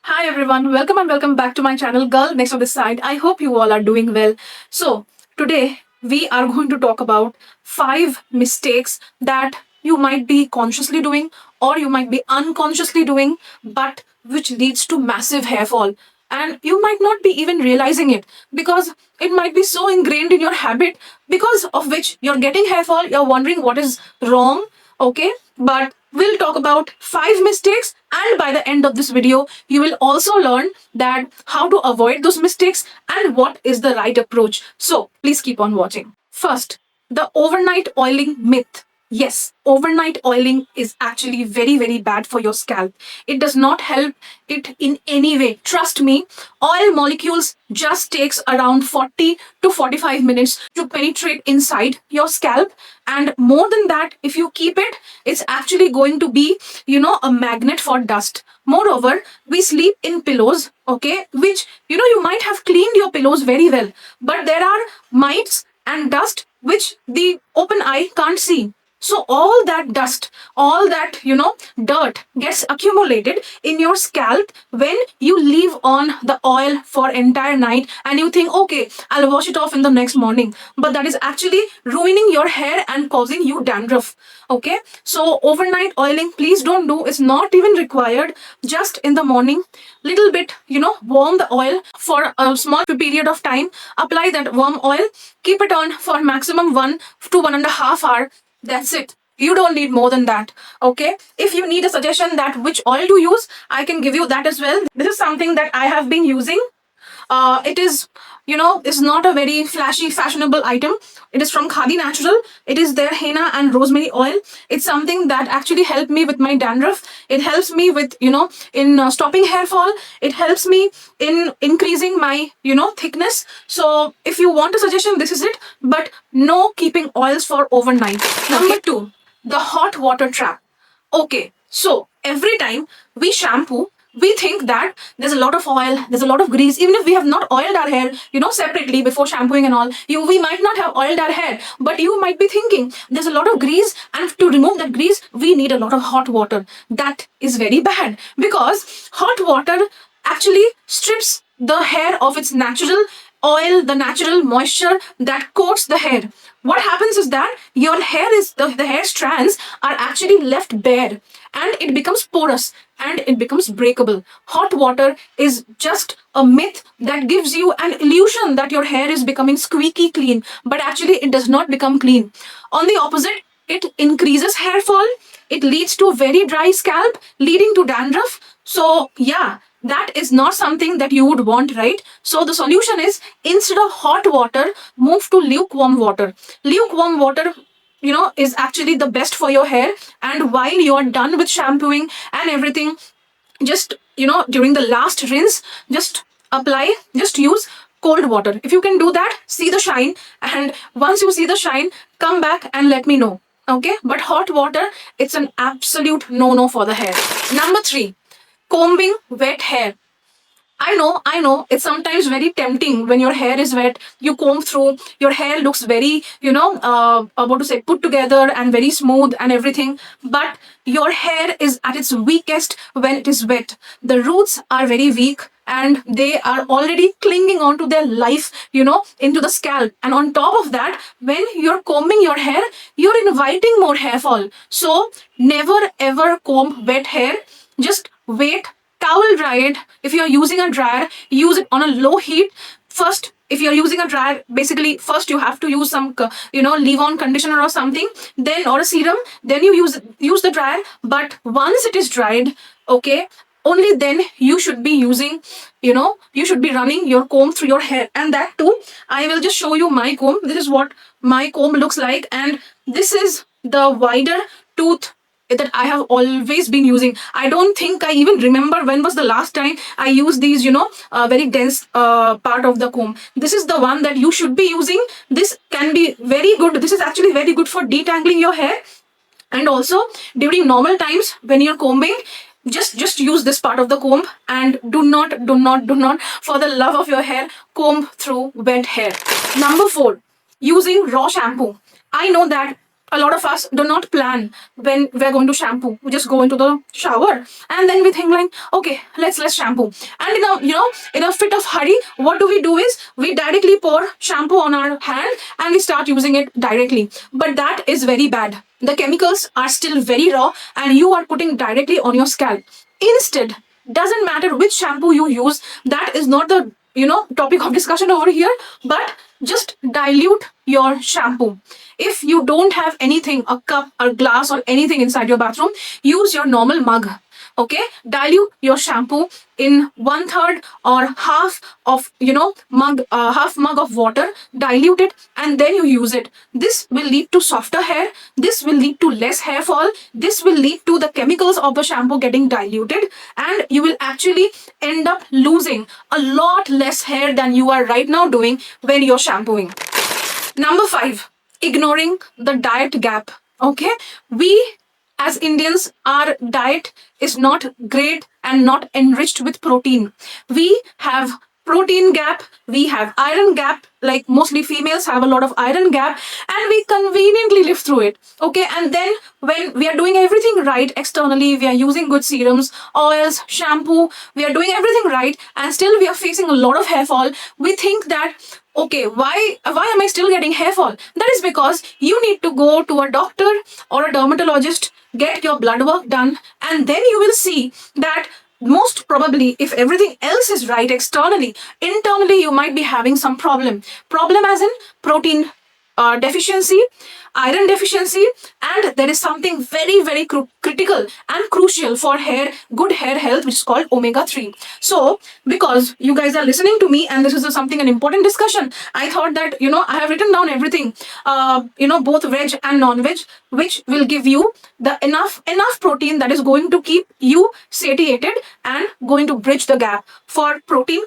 Hi everyone, welcome and welcome back to my channel Girl Next on this side. I hope you all are doing well. So, today we are going to talk about 5 mistakes that you might be consciously doing or you might be unconsciously doing, but which leads to massive hair fall. And you might not be even realizing it because it might be so ingrained in your habit, because of which you're getting hair fall, you're wondering what is wrong. Okay, but we'll talk about 5 mistakes, and by the end of this video you will also learn that how to avoid those mistakes and what is the right approach. So please keep on watching. First, the overnight oiling myth. Yes, overnight oiling is actually very bad for your scalp. It does not help it in any way. Trust me, oil molecules just takes around 40 to 45 minutes to penetrate inside your scalp, and more than that, if you keep it, it's actually going to be, a magnet for dust. Moreover, we sleep in pillows, okay, which, you might have cleaned your pillows very well, but there are mites and dust which the open eye can't see. So all that dust, all that, dirt gets accumulated in your scalp when you leave on the oil for entire night and you think, okay, I'll wash it off in the next morning. But that is actually ruining your hair and causing you dandruff. Okay. So overnight oiling, please don't do. It's not even required. Just in the morning, little bit, warm the oil for a small period of time. Apply that warm oil. Keep it on for maximum 1 to 1.5 hours. That's it. You don't need more than that. Okay. If you need a suggestion that which oil to use, I can give you that as well. This is something that I have been using. It is, it's not a very flashy, fashionable item. It is from Khadi Natural. It is their henna and rosemary oil. It's something that actually helped me with my dandruff. It helps me with, in stopping hair fall. It helps me in increasing my, thickness. So if you want a suggestion, this is it. But no keeping oils for overnight. Number 2, the hot water trap. Okay, so every time we shampoo, we think that there's a lot of oil, there's a lot of grease. Even if we have not oiled our hair, separately before shampooing and all, we might not have oiled our hair, but you might be thinking there's a lot of grease, and to remove that grease, we need a lot of hot water. That is very bad because hot water actually strips the hair of its natural oil, the natural moisture that coats the hair. What happens is that your hair is the hair strands are actually left bare, and it becomes porous and it becomes breakable. Hot water is just a myth that gives you an illusion that your hair is becoming squeaky clean, but actually it does not become clean. On the opposite, it increases hair fall. It leads to very dry scalp, leading to dandruff. So yeah, that is not something that you would want, right? So the solution is, instead of hot water, move to lukewarm water. Lukewarm water, is actually the best for your hair. And while you are done with shampooing and everything, just, during the last rinse, just use cold water. If you can do that, see the shine. And once you see the shine, come back and let me know. Okay. But hot water, it's an absolute no for the hair. Number 3, combing wet hair. I know, it's sometimes very tempting when your hair is wet, you comb through, your hair looks very, what to say, put together and very smooth and everything. But your hair is at its weakest when it is wet. The roots are very weak and they are already clinging on to their life, into the scalp. And on top of that, when you're combing your hair, you're inviting more hair fall. So never ever comb wet hair. Just wait, towel dry it. If you're using a dryer, use it on a low heat. First, if you're using a dryer, basically first you have to use some, leave-on conditioner or something, then, or a serum, then you use the dryer. But once it is dried, okay, only then you should be using, you should be running your comb through your hair. And that too, I will just show you my comb. This is what my comb looks like, and this is the wider tooth that I have always been using. I don't think I even remember when was the last time I used these, very dense part of the comb. This is the one that you should be using. This can be very good. This is actually very good for detangling your hair. And also during normal times when you're combing, just use this part of the comb, and do not, for the love of your hair, comb through wet hair. Number 4, using raw shampoo. I know that a lot of us do not plan when we're going to shampoo. We just go into the shower and then we think like, okay, let's shampoo. And in a fit of hurry, what do is we directly pour shampoo on our hand and we start using it directly. But that is very bad. The chemicals are still very raw and you are putting directly on your scalp. Instead, doesn't matter which shampoo you use, that is not the topic of discussion over here, but just dilute your shampoo. If you don't have anything, a cup or glass or anything inside your bathroom, use your normal mug. Okay, dilute your shampoo in 1/3 or half of mug, half mug of water. Dilute it and then you use it. This will lead to softer hair. This will lead to less hair fall. This will lead to the chemicals of the shampoo getting diluted, and you will actually end up losing a lot less hair than you are right now doing when you're shampooing. Number 5, ignoring the diet gap. Okay, we as Indians, our diet is not great and not enriched with protein. We have protein gap, we have iron gap, like mostly females have a lot of iron gap, and we conveniently live through it. Okay, and then when we are doing everything right externally, we are using good serums, oils, shampoo, we are doing everything right, and still we are facing a lot of hair fall. We think that, okay, why am I still getting hair fall? That is because you need to go to a doctor or a dermatologist, get your blood work done, and then you will see that most probably, if everything else is right externally, internally you might be having some problem as in protein deficiency, iron deficiency, and there is something very critical and crucial for good hair health, which is called omega-3. So because you guys are listening to me and this is something an important discussion, I thought that I have written down everything, both veg and non-veg, which will give you the enough protein that is going to keep you satiated and going to bridge the gap. For protein,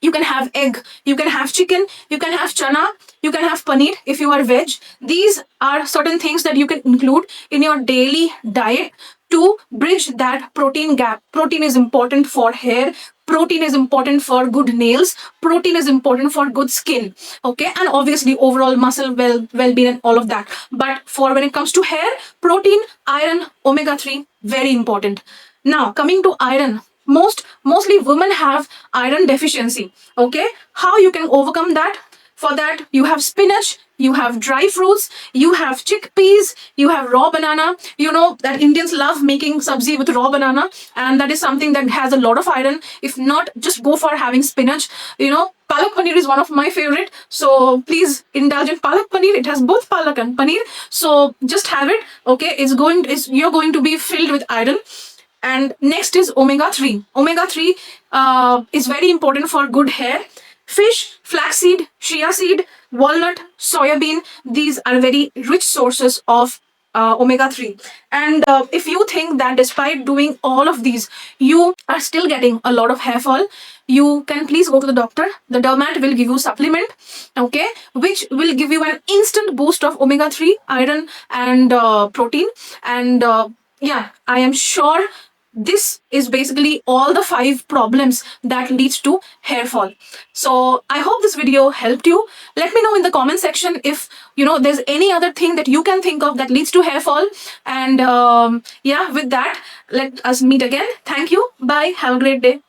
you can have egg, you can have chicken, you can have chana, you can have paneer if you are veg. These are certain things that you can include in your daily diet to bridge that protein gap. Protein is important for hair, protein is important for good nails, protein is important for good skin. Okay, and obviously overall muscle well-being and all of that. But for when it comes to hair, protein, iron, omega-3, very important. Now coming to iron, mostly women have iron deficiency. Okay, how you can overcome that? For that, you have spinach, you have dry fruits, you have chickpeas, you have raw banana. You know that Indians love making sabzi with raw banana, and that is something that has a lot of iron. If not, just go for having spinach. Palak paneer is one of my favorite, so please indulge in palak paneer. It has both palak and paneer, so just have it. Okay, you're going to be filled with iron. And next is omega-3. Omega-3 is very important for good hair. Fish, flaxseed, chia seed, walnut, soya bean, these are very rich sources of omega-3. And if you think that despite doing all of these, you are still getting a lot of hair fall, you can please go to the doctor. The dermat will give you supplement, okay, which will give you an instant boost of omega-3, iron, and protein. And yeah, I am sure this is basically all the 5 problems that leads to hair fall. So I hope this video helped you. Let me know in the comment section if there's any other thing that you can think of that leads to hair fall. And yeah, with that, let us meet again. Thank you. Bye. Have a great day.